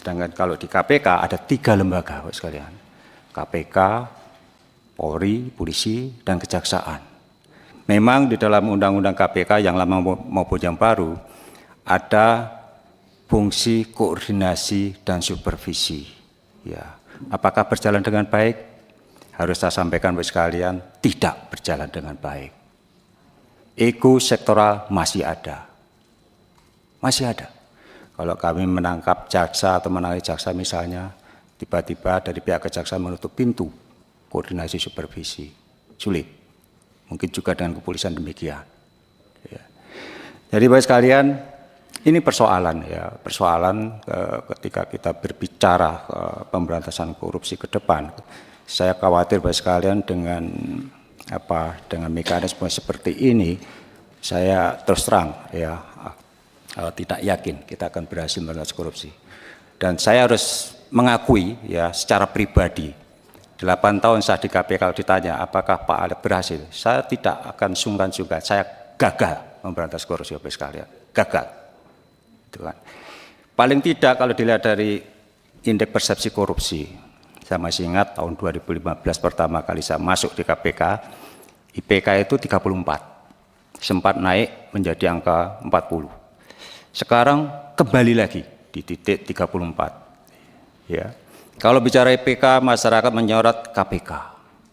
Sedangkan kalau di KPK ada 3 lembaga, Bapak sekalian. KPK, Polri, Polisi, dan Kejaksaan. Memang di dalam Undang-Undang KPK yang lama maupun yang baru ada fungsi koordinasi dan supervisi. Ya, apakah berjalan dengan baik? Harus saya sampaikan Bapak sekalian, tidak berjalan dengan baik. Ego sektoral masih ada. Masih ada. Kalau kami menangkap jaksa atau menangani jaksa misalnya, tiba-tiba dari pihak kejaksaan menutup pintu koordinasi supervisi. Sulit. Mungkin juga dengan kepolisian demikian. Ya. Jadi Bapak sekalian, ini persoalan ya, persoalan ketika kita berbicara pemberantasan korupsi ke depan. Saya khawatir Bapak sekalian dengan mekanisme seperti ini, saya terus terang ya tidak yakin kita akan berhasil memberantas korupsi. Dan saya harus mengakui ya secara pribadi, 8 tahun saya di KPK kalau ditanya apakah Pak Alep berhasil, saya tidak akan sungkan-sungkan, saya gagal memberantas korupsi Bapak sekalian, gagal. Itu kan. Paling tidak kalau dilihat dari indeks persepsi korupsi, saya masih ingat tahun 2015 pertama kali saya masuk di KPK, IPK itu 34, sempat naik menjadi angka 40. Sekarang kembali lagi di titik 34. Ya. Kalau bicara IPK, masyarakat menyorot KPK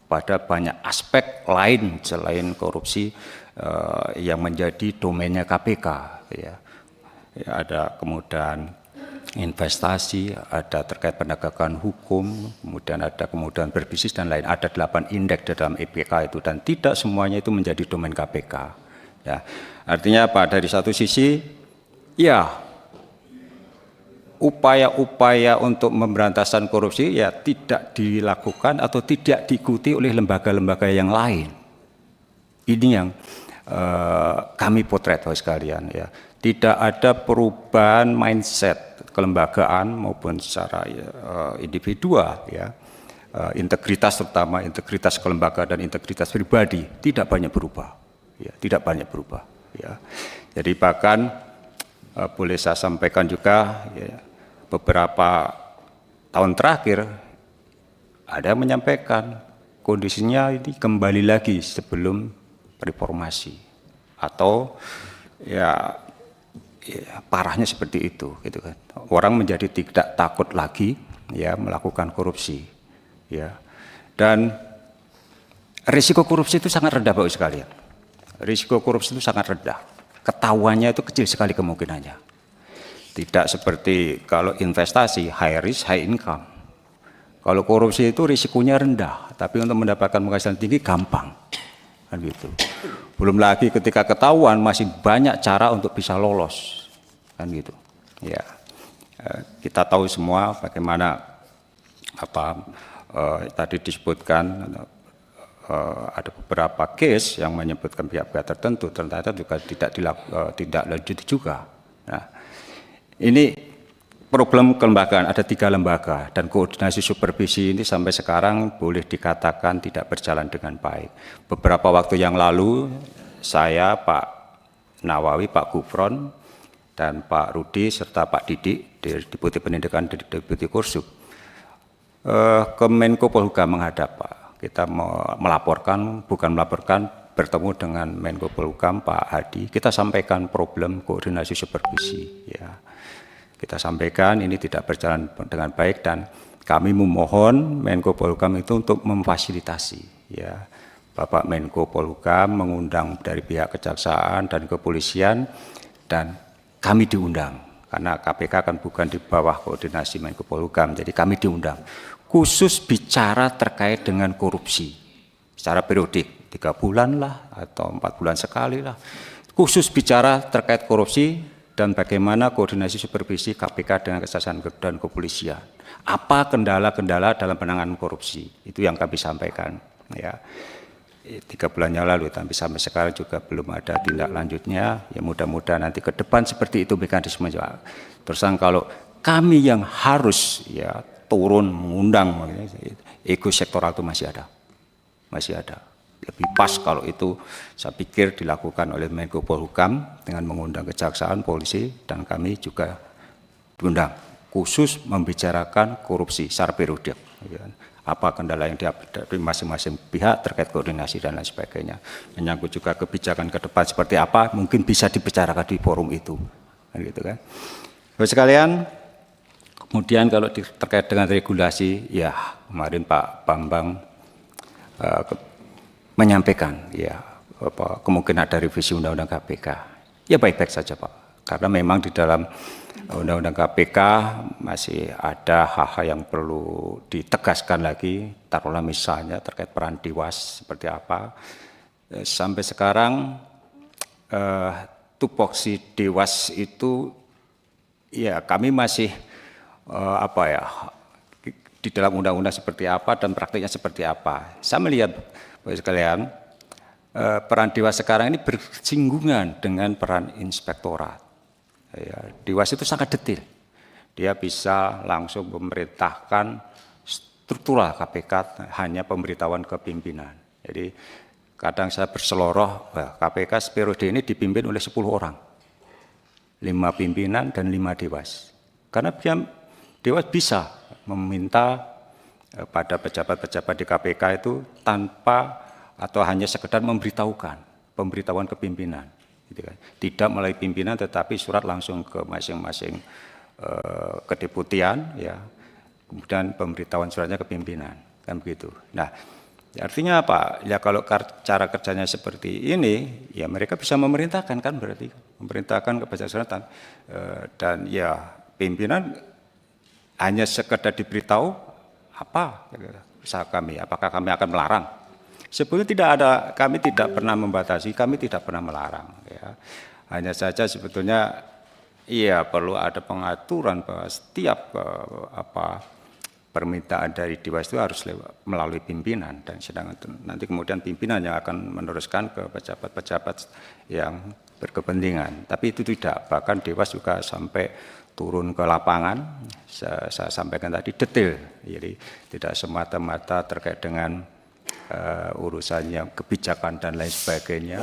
pada banyak aspek lain selain korupsi yang menjadi domainnya KPK. Ya. Ya, ada kemudian investasi, ada terkait penegakan hukum, kemudian ada kemudian berbisnis dan lain. Ada 8 indeks dalam IPK itu dan tidak semuanya itu menjadi domain KPK. Ya. Artinya apa? Dari satu sisi ya, upaya-upaya untuk pemberantasan korupsi ya tidak dilakukan atau tidak diikuti oleh lembaga-lembaga yang lain. Ini yang kami potret Bapak sekalian ya. Tidak ada perubahan mindset kelembagaan maupun secara individual ya. Integritas terutama integritas kelembagaan dan integritas pribadi tidak banyak berubah. Ya, tidak banyak berubah ya. Jadi bahkan boleh saya sampaikan juga ya, beberapa tahun terakhir ada yang menyampaikan kondisinya ini kembali lagi sebelum reformasi atau ya parahnya seperti itu gitu kan. Orang menjadi tidak takut lagi ya melakukan korupsi ya. Dan risiko korupsi itu sangat rendah Bapak sekalian. Risiko korupsi itu sangat rendah. Ketahuannya itu kecil sekali kemungkinannya. Tidak seperti kalau investasi high risk high income. Kalau korupsi itu risikonya rendah, tapi untuk mendapatkan penghasilan tinggi gampang. Kan gitu. Belum lagi ketika ketahuan masih banyak cara untuk bisa lolos. Kan gitu. Ya. Kita tahu semua bagaimana tadi disebutkan ada beberapa case yang menyebutkan pihak-pihak tertentu ternyata juga tidak lanjut juga. Nah, ini problem kelembagaan ada 3 lembaga dan koordinasi supervisi ini sampai sekarang boleh dikatakan tidak berjalan dengan baik. Beberapa waktu yang lalu saya, Pak Nawawi, Pak Gufron, dan Pak Rudi serta Pak Didik, Deputi Pendidikan dan Deputi Kursup, ke Menko Polhukam menghadap Pak. Kita melaporkan, bertemu dengan Menko Polhukam Pak Hadi, kita sampaikan problem koordinasi supervisi. Ya. Kita sampaikan ini tidak berjalan dengan baik dan kami memohon Menko Polhukam itu untuk memfasilitasi. Ya. Bapak Menko Polhukam mengundang dari pihak kejaksaan dan kepolisian dan kami diundang. Karena KPK kan bukan di bawah koordinasi Menko Polhukam, jadi kami diundang. Khusus bicara terkait dengan korupsi secara periodik 3 bulan lah atau 4 bulan sekali lah, khusus bicara terkait korupsi dan bagaimana koordinasi supervisi KPK dengan kejaksaan dan kepolisian, apa kendala-kendala dalam penanganan korupsi, itu yang kami sampaikan ya 3 bulan yang lalu, tapi sampai sekarang juga belum ada tindak lanjutnya. Ya mudah-mudahan nanti ke depan seperti itu mekanisme. Terus kalau kami yang harus ya turun mengundang, ego sektoral itu masih ada. Lebih pas kalau itu saya pikir dilakukan oleh Menko Polhukam dengan mengundang kejaksaan, polisi, dan kami juga diundang khusus membicarakan korupsi secara periodik. Apa kendala yang dihadapi masing-masing pihak terkait koordinasi dan lain sebagainya. Menyangkut juga kebijakan ke depan seperti apa, mungkin bisa dibicarakan di forum itu. Gitu kan. Bapak sekalian, kemudian kalau terkait dengan regulasi, ya kemarin Pak Bambang menyampaikan ya kemungkinan ada revisi Undang-Undang KPK. Ya baik-baik saja Pak, karena memang di dalam Undang-Undang KPK masih ada hal-hal yang perlu ditegaskan lagi, taruhlah misalnya terkait peran Dewas seperti apa. Sampai sekarang tupoksi Dewas itu ya kami masih di dalam undang-undang seperti apa dan praktiknya seperti apa. Saya melihat Bapak sekalian, peran Dewas sekarang ini bersinggungan dengan peran inspektorat. Ya, Dewas itu sangat detail. Dia bisa langsung memerintahkan struktural KPK hanya pemberitahuan ke pimpinan. Jadi kadang saya berseloroh, KPK periode ini dipimpin oleh 10 orang. 5 pimpinan dan 5 Dewas. Karena Dewas bisa meminta pada pejabat-pejabat di KPK itu tanpa atau hanya sekedar pemberitahuan ke pimpinan. Gitu kan. Tidak melalui pimpinan tetapi surat langsung ke masing-masing kedeputian, ya. Kemudian pemberitahuan suratnya ke pimpinan, kan begitu. Nah, artinya apa? Ya kalau cara kerjanya seperti ini, ya mereka bisa memerintahkan kan berarti memerintahkan kepada suratan dan ya pimpinan hanya sekedar diberitahu apa usaha kami, apakah kami akan melarang? Sebetulnya tidak ada, kami tidak pernah membatasi, kami tidak pernah melarang. Ya. Hanya saja sebetulnya iya perlu ada pengaturan bahwa setiap permintaan dari Dewas itu harus melalui pimpinan dan sedangkan nanti kemudian pimpinan yang akan meneruskan ke pejabat-pejabat yang berkepentingan. Tapi itu tidak, bahkan Dewas juga sampai turun ke lapangan, saya sampaikan tadi detail, jadi tidak semata-mata terkait dengan urusannya kebijakan dan lain sebagainya.